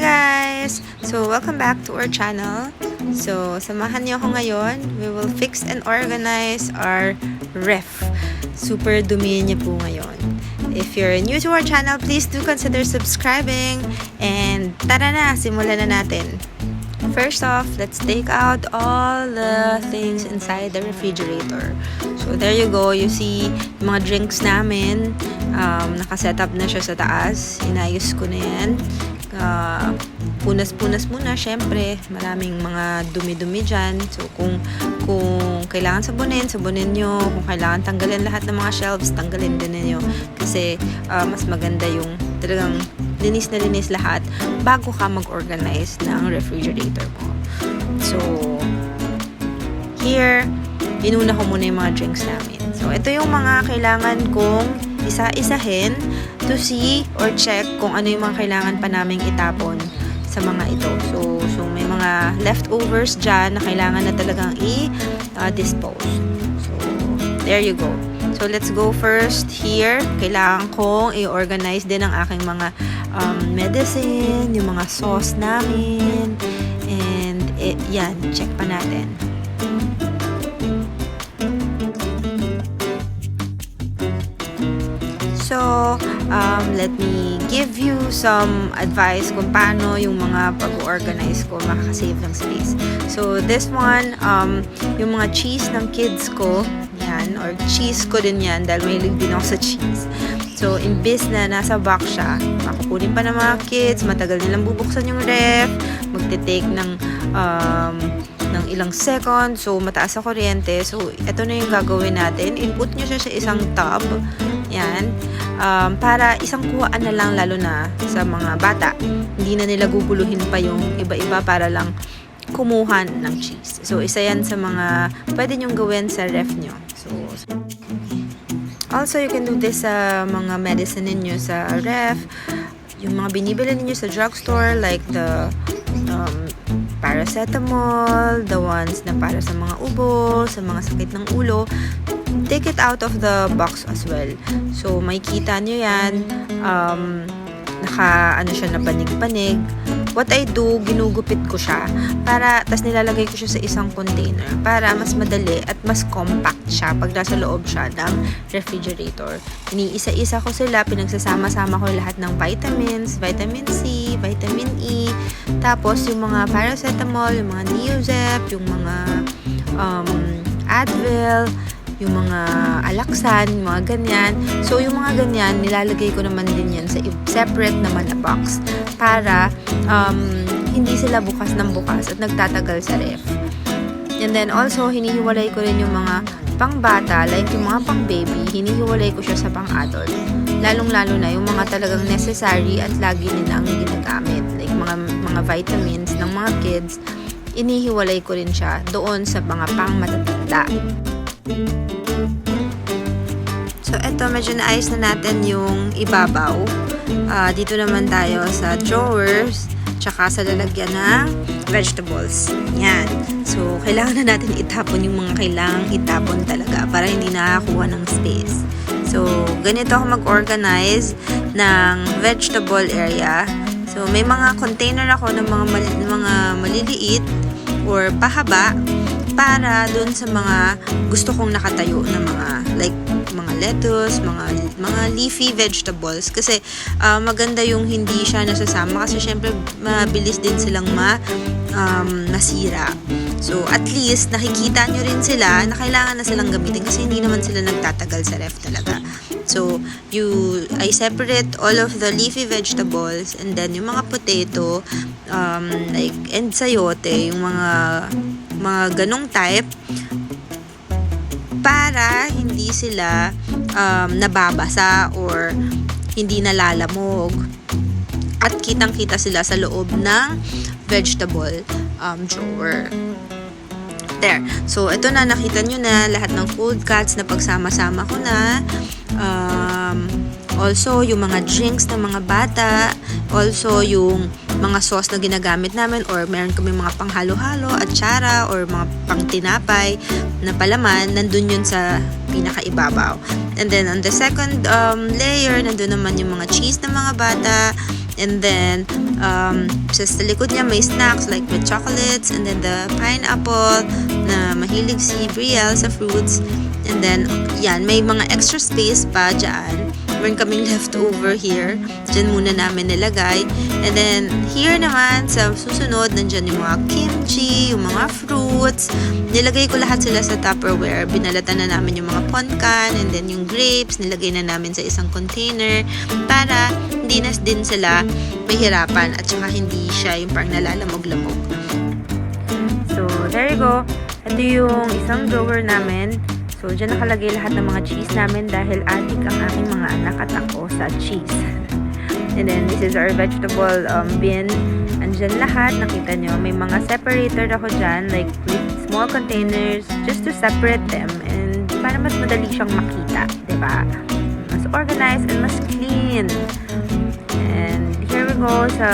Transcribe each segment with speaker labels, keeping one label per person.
Speaker 1: Hi guys! So, welcome back to our channel. So, samahan niyo ako ngayon. We will fix and organize our ref. Super dumi niya po ngayon. If you're new to our channel, please do consider subscribing. And tara na, simulan na natin. First off, let's take out all the things inside the refrigerator. So, there you go. You see, yung mga drinks namin, nakaset up na siya sa taas. Inayos ko na yan. Punas-punas muna, syempre. Maraming mga dumi-dumi dyan. So, kung kailangan sabunin nyo. Kung kailangan tanggalin lahat ng mga shelves, tanggalin din ninyo. Kasi, mas maganda yung talagang linis na linis lahat bago ka mag-organize ng refrigerator mo. So, here, inuna ko muna yung mga drinks namin. So, ito yung mga kailangan kong isa-isahin to see or check kung ano yung mga kailangan pa naming itapon sa mga ito. So may mga leftovers dyan na kailangan na talagang i-dispose. So, there you go. So, let's go first here. Kailangan kong i-organize din ang aking mga medicine, yung mga sauce namin. And, yan, check pa natin. So, let me give you some advice kung paano yung mga pag-organize ko makakasave ng space. So, this one, yung mga cheese ng kids ko, yan, or cheese ko din yan dahil mahilig din ako sa cheese. So, imbis na nasa box siya, makukunin pa ng mga kids, matagal nilang bubuksan yung ref, magte-take ng ilang seconds, so mataas sa kuryente. So, ito na yung gagawin natin. Input nyo siya sa isang tub. Yan. Para isang kuhaan na lang, lalo na sa mga bata. Hindi na nila guguluhin pa yung iba-iba para lang kumuha ng cheese. So, isa yan sa mga pwede nyong gawin sa ref nyo. So, also, you can do this sa mga medicine ninyo sa ref. Yung mga binibili ninyo sa drugstore, like the paracetamol, the ones na para sa mga ubo, sa mga sakit ng ulo, take it out of the box as well. So, may kita nyo yan. Siya na panig-panig. What I do, ginugupit ko siya tas nilalagay ko siya sa isang container para mas madali at mas compact siya pag nasa loob siya ng refrigerator. Iniisa-isa ko sila, pinagsasama-sama ko lahat ng vitamins, vitamin C, vitamin E, tapos yung mga paracetamol, yung mga Neozep, yung mga Advil, yung mga Alaxan, yung mga ganyan. So, yung mga ganyan, nilalagay ko naman din yan sa separate naman na box para hindi sila bukas ng bukas at nagtatagal sa ref. And then, also, hinihiwalay ko rin yung mga pang-bata, like yung mga pang-baby, hinihiwalay ko siya sa pang-adult. Lalong-lalo na yung mga talagang necessary at lagi nilang ginagamit. Like mga vitamins ng mga kids, inihiwalay ko rin siya doon sa mga pang-matatanda. So, eto, medyo naayos na natin yung ibabaw. Dito naman tayo sa drawers, tsaka sa lalagyan ng vegetables. Yan. So, kailangan na natin itapon yung mga kailangang itapon talaga para hindi nakakuha ng space. So, ganito ako mag-organize ng vegetable area. So, may mga container ako ng mga maliliit or pahaba para dun sa mga gusto kong nakatayo na mga like mga lettuce, mga leafy vegetables kasi maganda yung hindi siya nasasama kasi syempre mabilis din silang masira. So at least nakikita nyo rin sila na kailangan na silang gamitin kasi hindi naman sila nagtatagal sa ref talaga. So I separate all of the leafy vegetables and then yung mga potato and sayote, yung mga ganong type para hindi sila nababasa or hindi nalalamog at kitang-kita sila sa loob ng vegetable drawer. There. So, ito na, nakita nyo na lahat ng cold cuts na pagsama-sama ko na. Also, yung mga drinks ng mga bata. Also, yung mga sauce na ginagamit namin or meron kami mga panghalo-halo, atsara, or mga pangtinapay na palaman, nandun yun sa pinakaibabaw. And then, on the second layer, nandun naman yung mga cheese ng mga bata. And then, sa likod niya may snacks like with chocolates, and then the pineapple na mahilig si Brielle sa fruits. And then, yan, may mga extra space pa dyan. Meron kaming leftover here. Diyan muna namin nilagay. And then, here naman, sa susunod, nandyan yung mga kimchi, yung mga fruits. Nilagay ko lahat sila sa Tupperware. Binalatan na namin yung mga poncan, and then yung grapes, nilagay na namin sa isang container para hindi na din sila mahirapan at saka hindi siya yung parang nalalamog-lamog. So, there you go. Ito yung isang drawer namin. So, dyan nakalagay lahat ng mga cheese namin dahil addict ang aking mga anak at ako sa cheese. And then, this is our vegetable bin. Andyan lahat, nakita nyo. May mga separator ako dyan, like with small containers, just to separate them. And para mas madali siyang makita, diba? Mas organized and mas clean. And here we go sa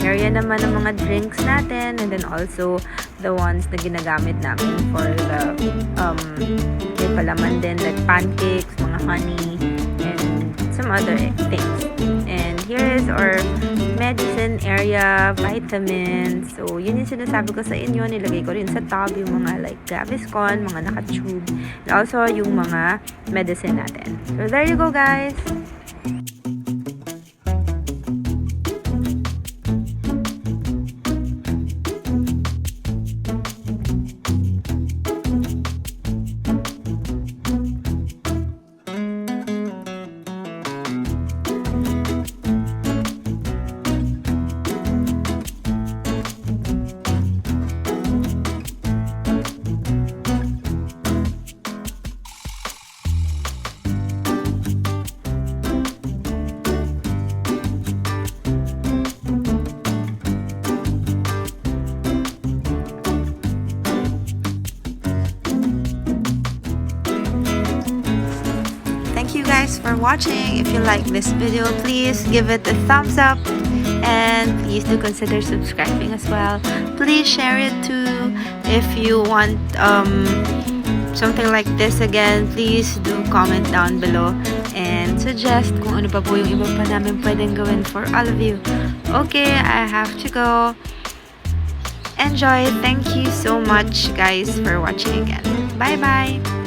Speaker 1: area naman ng mga drinks natin, and then also the ones na ginagamit namin for the may palaman din like pancakes, mga honey, and some other things. And here is our medicine area, vitamins. So, yun yung sinasabi ko sa inyo. Nilagay ko rin sa tub yung mga like Gaviscon, mga naka-tube, and also yung mga medicine natin. So, there you go, guys! Thank you guys for watching. If you like this video, please give it a thumbs up, and please do consider subscribing as well. Please share it too. If you want something like this again, please do comment down below and suggest kung ano pa po yung iba pa namin pwedeng gawin for all of you. Okay, I have to go. Enjoy. Thank you so much guys for watching again. Bye bye.